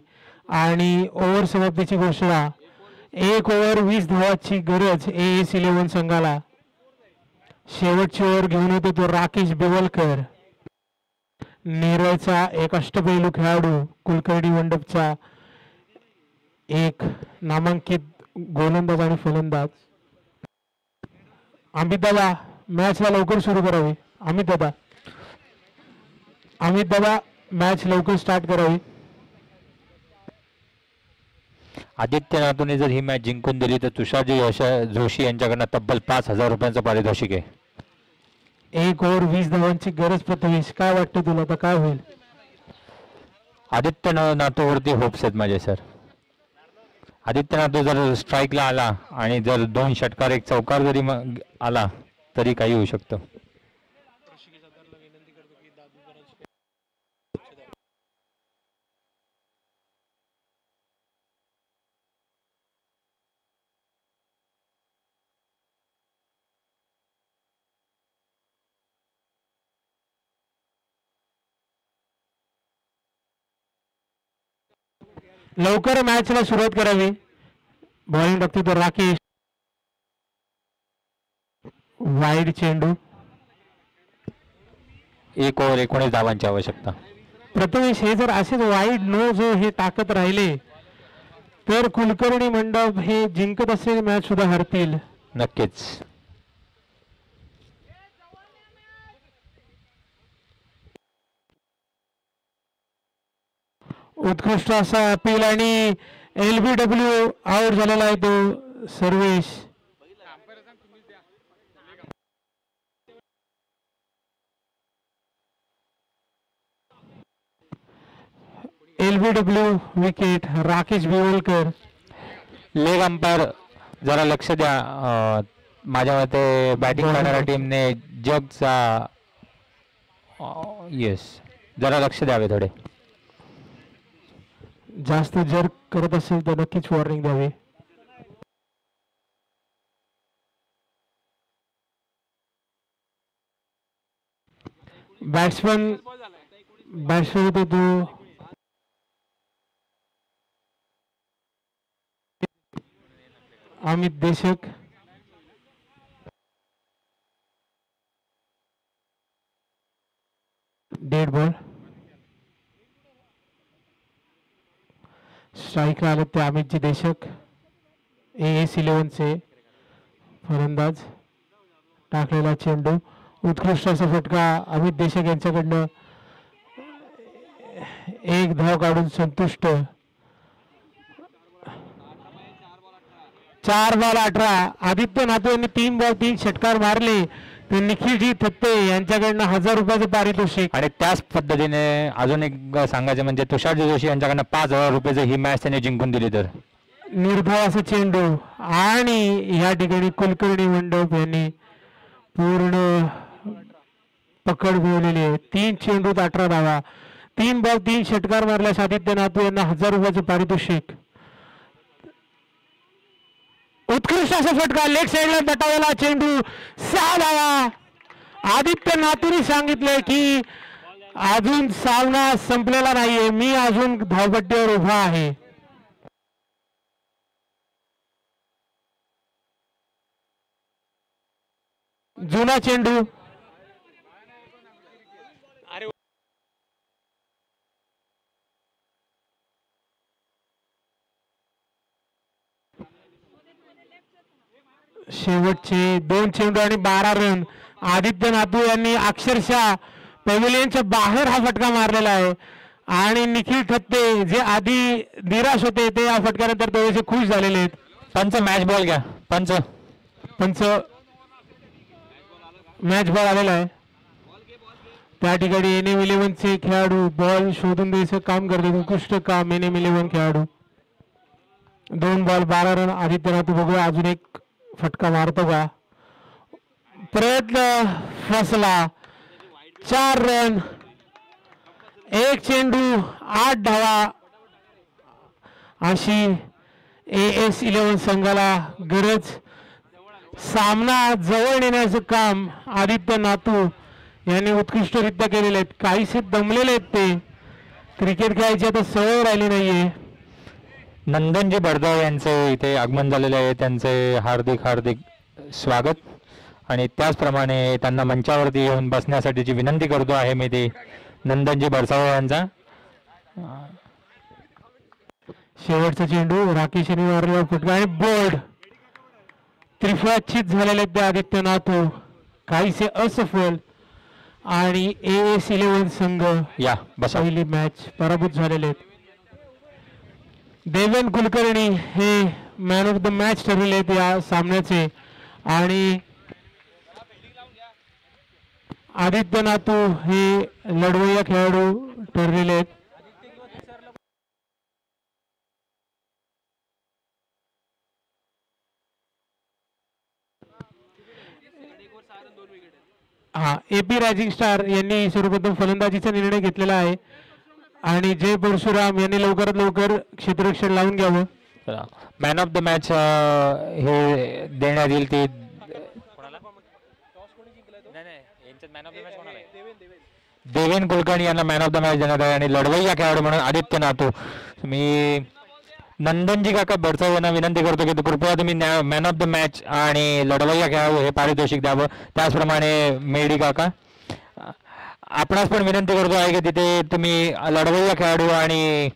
आणि ओव्हर समाप्तीची घोषणा. 1 ओव्हर 20 धावाची गरज AS 11 संघाला. शेवटची ओव्हर घेऊन येतो तो राकेश बिवलकर, नेरळचा एक अष्टपैलू खेळाडू, कुलकर्णी मंडपचा एक नामांकित गोलंदाज आणि फलंदाज. अमित दादा, मॅचला लवकर सुरू करावी. अमित दादा मॅच लवकर स्टार्ट करावी. आदित्य नातूने जर ही मॅच जिंकून दिली तर तुषारजी जोशी यांच्याकडनं तब्बल 5,000 रुपयांचं पारितोषिक आहे. 1 ओव्हर 20 धावांची गरज. प्रथमेश, काय वाटतं तुला, आता काय होईल? आदित्य नातूवरती होप्स आहेत माझे सर. आदित्य नातू जर स्ट्राईकला आला आणि जर 2 षटकार 1 चौकार जरी आला तरी काही होऊ शकतं. लवकर मॅचला सुरुवात करावी. बॉलिंग टाकतो तो राकेश. वाईड चेंडू. 1 ओव्हर 19 धावांची आवश्यकता. प्रथमेश हे जर असेच वाईड नो जो हे टाकत राहिले तर कुलकर्णी मंडप हे जिंकत असलेली मॅच सुद्धा हरतील. नक्कीच. उत्कृष्ट असा अपील आणि LBW आउट झालेला आहे तो Sarvesh. LBW wicket Rakesh Biwalkar. Leg umpire जरा लक्ष द्या. माझ्या मते बॅटिंग करणाऱ्या टीमने जगचा येस जरा लक्ष द्यावे थोडे. जास्त जर करत असेल तर नक्कीच वॉर्निंग द्यावी. बॅट्समन होतो तो अमित देशक. Dead ball. स्ट्राईक आले ते अमितजी देशक AS 11 चे फलंदाज. टाकलेला चेंडू उत्कृष्ट असा फटका अमित देशक यांच्याकडनं. 1 धाव काढून संतुष्ट. 4 बॉल 18. आदित्य नातू यांनी 3 बॉल 3 षटकार मारले तर निखिलजी थत्ते यांच्याकडनं 1000 रुपयाचं पारितोषिक. आणि त्याच पद्धतीने अजून एक सांगायचं म्हणजे तुषारजी जोशी यांच्याकडनं 5000 रुपयाचं ही मॅच त्यांनी जिंकून दिली. तर निर्धाव असं चेंडू आणि या ठिकाणी कुलकर्णी मंडप यांनी पूर्ण पकड मिळवलेली आहे. 3 चेंडूत 18 धावा. 3 बॉल 3 षटकार मारल्यास आदित्य नातू यांना 1000 रुपयाचं पारितोषिक. उत्कृष्ट असा फटका लेग साईडला दटावला चेंडू 6 धावा. आदित्य नातूनी सांगितलंय की अजून सामना संपलेला नाहीये, मी अजून धावपट्टीवर उभा आहे. जुना चेंडू. शेवटचे 2 चेंडू आणि 12 रन. आदित्य नातू यांनी अक्षरशः पॅव्हिलियनच्या बाहेर हा फटका मारलेला आहे आणि निखिल ठत्ते जे आधी निराश होते ते या फटक्यानंतर थोडेसे खुश झालेले आहेत. पंच मॅच बॉल घ्या. पंच मॅच बॉल आलेला आहे. त्या ठिकाणी NM 11 चे खेळाडू बॉल शोधून द्यायचं काम करतात. उत्कृष्ट काम NM 11 खेळाडू. 2 बॉल 12 रन. आदित्य नातू बघूया अजून एक फटका मारतो का. प्रयत्न फसला. 4 रन. 1 चेंडू 8 धावा अशी AS 11 संघाला गरज. सामना जवळ नेण्याचं काम आदित्य नातू यांनी उत्कृष्टरित्या केलेले आहेत. काहीसे दमलेले आहेत ते. क्रिकेट खेळायची आता सवय राहिली नाहीये. नंदनजी बडदाव यांचे इथे आगमन झालेले आहे. त्यांचे हार्दिक हार्दिक स्वागत आणि त्याचप्रमाणे त्यांना मंचावरती येऊन बसण्यासाठीची विनंती करतो आहे मी ते नंदनजी बडसाव यांचा. शेवटचा चेंडू राकेश यांनी मारलेला फटका आणि बोल्ड. त्रिफळाचीत झालेले ते आदित्य नातू काहीसे असफल आणि AS 11 संघ या बसा. पहिली मॅच पराभूत झालेले आहेत. देवेन कुलकर्णी हे मॅन ऑफ द मॅच ठरलेले आहेत या सामन्याचे आणि आदित्य नातू हे लढवय्या खेळाडू ठरलेले आहेत. AP रायझिंग स्टार यांनी सर्वप्रथम फलंदाजीचा निर्णय घेतलेला आहे आणि जय परशुराम यांनी लवकरात लवकर क्षेत्ररक्षण लावून घ्यावं. मॅन ऑफ द मॅच हे देण्यात येईल ती देवेन कुलकर्णी यांना मॅन ऑफ द मॅच देण्यात आहे आणि लढवय्या खेळाडू म्हणून आदित्य नातू. मी नंदनजी काका बडचाव यांना विनंती करतो की कृपया तुम्ही मॅन ऑफ द मॅच आणि लढवय्या खेळाडू हे पारितोषिक द्यावं. त्याचप्रमाणे मेडी काका आपणास पण विनंती करतो आहे की तिथे तुम्ही लढवय्या खेळाडू आणि